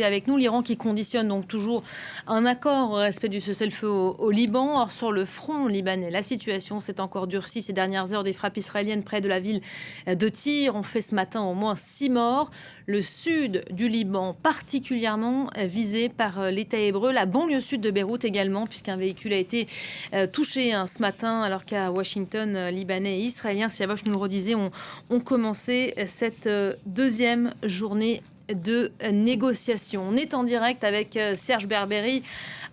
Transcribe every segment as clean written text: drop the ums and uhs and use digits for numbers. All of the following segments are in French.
Avec nous, l'Iran qui conditionne donc toujours un accord au respect du cessez-le-feu au Liban. Or, sur le front libanais, la situation s'est encore durcie ces dernières heures. Des frappes israéliennes près de la ville de Tyr ont fait ce matin au moins 6 morts. Le sud du Liban particulièrement visé par l'État hébreu, la banlieue sud de Beyrouth également, puisqu'un véhicule a été touché ce matin, alors qu'à Washington, Libanais et Israéliens, Siavosh nous le redisait, ont commencé cette deuxième journée de négociation. On est en direct avec Serge Berberi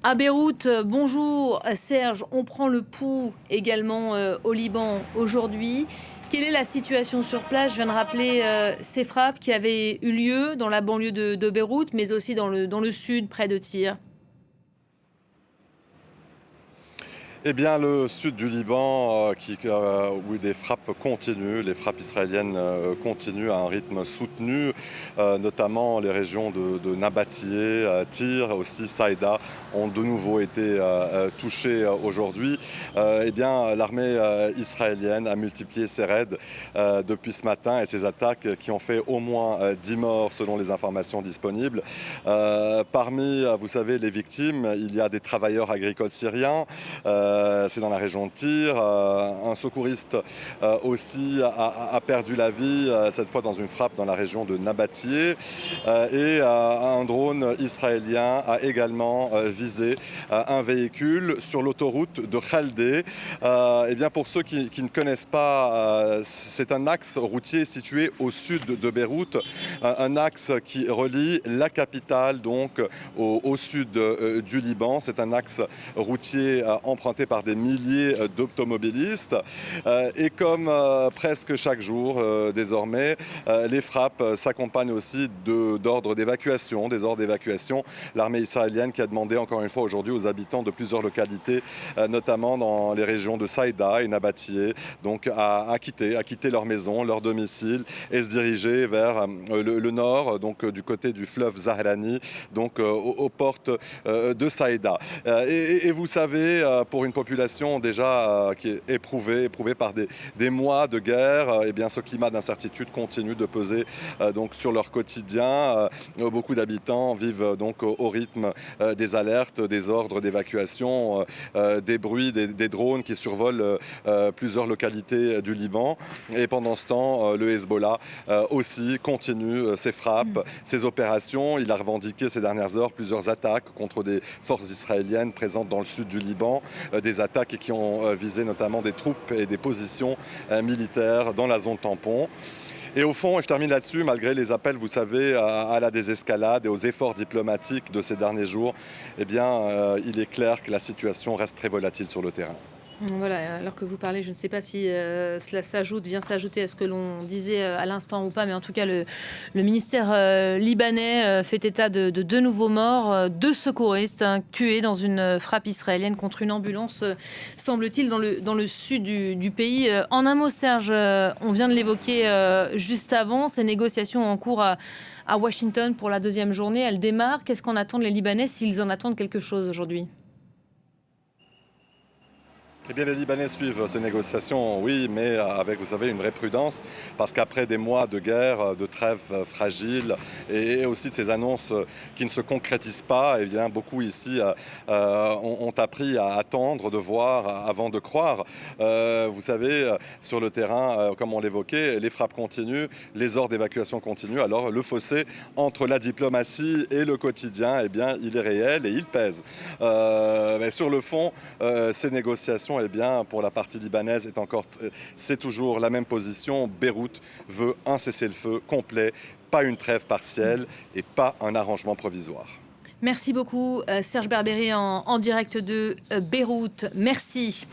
à Beyrouth. Bonjour Serge, on prend le pouls également au Liban aujourd'hui. Quelle est la situation sur place? Je viens de rappeler ces frappes qui avaient eu lieu dans la banlieue de Beyrouth, mais aussi dans le sud, près de Tyr. Eh bien, le sud du Liban, où des frappes continuent, les frappes israéliennes continuent à un rythme soutenu, notamment les régions de Nabatiyeh, Tyr, aussi Saïda, ont de nouveau été touchées aujourd'hui. Eh bien, l'armée israélienne a multiplié ses raids depuis ce matin et ses attaques qui ont fait au moins 10 morts selon les informations disponibles. Parmi, vous savez, les victimes, il y a des travailleurs agricoles syriens. C'est dans la région de Tyr. Un secouriste aussi a perdu la vie, cette fois dans une frappe dans la région de Nabatiyeh. Et un drone israélien a également visé un véhicule sur l'autoroute de Khaldé. Eh bien, pour ceux qui ne connaissent pas, c'est un axe routier situé au sud de Beyrouth, un axe qui relie la capitale donc au sud du Liban. C'est un axe routier emprunté par des milliers d'automobilistes. Et comme presque chaque jour désormais, les frappes s'accompagnent aussi d'ordres d'évacuation, des ordres d'évacuation. L'armée israélienne qui a demandé encore une fois aujourd'hui aux habitants de plusieurs localités, notamment dans les régions de Saïda et Nabatiyeh, donc à quitter leur maison, leur domicile et se diriger vers le nord, donc du côté du fleuve Zahrani, donc aux portes de Saïda. Et vous savez, pour une population déjà qui est éprouvée par des mois de guerre, eh bien, ce climat d'incertitude continue de peser donc sur leur quotidien. Beaucoup d'habitants vivent donc au rythme des alertes, des ordres d'évacuation, des bruits, des drones qui survolent plusieurs localités du Liban. Et pendant ce temps, le Hezbollah aussi continue ses frappes, ses opérations. Il a revendiqué ces dernières heures plusieurs attaques contre des forces israéliennes présentes dans le sud du Liban, des attaques qui ont visé notamment des troupes et des positions militaires dans la zone tampon. Et au fond, et je termine là-dessus, malgré les appels, vous savez, à la désescalade et aux efforts diplomatiques de ces derniers jours, eh bien, il est clair que la situation reste très volatile sur le terrain. Voilà, alors que vous parlez, je ne sais pas si cela vient s'ajouter à ce que l'on disait à l'instant ou pas, mais en tout cas, le ministère libanais fait état de deux nouveaux morts, deux secouristes tués dans une frappe israélienne contre une ambulance, semble-t-il, dans le sud du pays. En un mot, Serge, on vient de l'évoquer juste avant, ces négociations en cours à Washington pour la deuxième journée, elles démarrent. Qu'est-ce qu'en attendent les Libanais, s'ils en attendent quelque chose aujourd'hui ? Eh bien, les Libanais suivent ces négociations, oui, mais avec, vous savez, une vraie prudence, parce qu'après des mois de guerre, de trêve fragile, et aussi de ces annonces qui ne se concrétisent pas, eh bien, beaucoup ici ont appris à attendre, de voir avant de croire. Vous savez, sur le terrain, comme on l'évoquait, les frappes continuent, les ordres d'évacuation continuent. Alors, le fossé entre la diplomatie et le quotidien, eh bien, il est réel et il pèse. Mais sur le fond, ces négociations, eh bien, pour la partie libanaise, c'est toujours la même position. Beyrouth veut un cessez-le-feu complet, pas une trêve partielle et pas un arrangement provisoire. Merci beaucoup, Serge Berberi, en direct de Beyrouth. Merci.